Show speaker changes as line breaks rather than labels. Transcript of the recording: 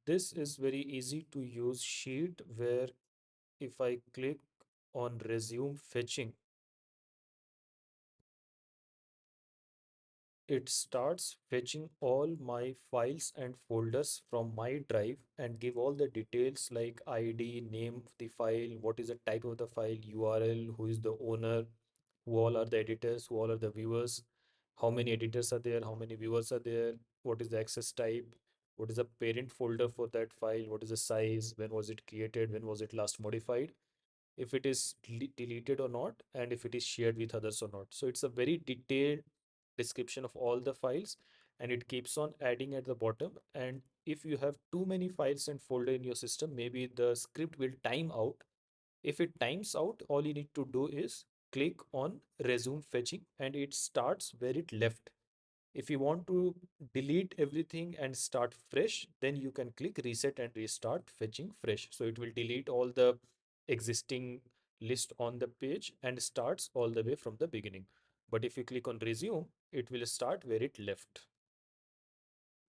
This is very easy to use sheet where if I click on resume fetching, it starts fetching all my files and folders from my drive and give all the details like ID, name of the file, what is the type of the file, URL, who is the owner, who all are the editors, who all are the viewers, how many editors are there, how many viewers are there, what is the access type, what is the parent folder for that file, what is the size, when was it created, when was it last modified, if it is deleted or not, and if it is shared with others or not. So it's a very detailed description of all the files, and it keeps on adding at the bottom. And if you have too many files and folder in your system, maybe the script will time out. If it times out, all you need to do is click on resume fetching and it starts where it left. If you want to delete everything and start fresh, then you can click reset and restart fetching fresh. So it will delete all the existing list on the page and starts all the way from the beginning. But if you click on resume, it will start where it left.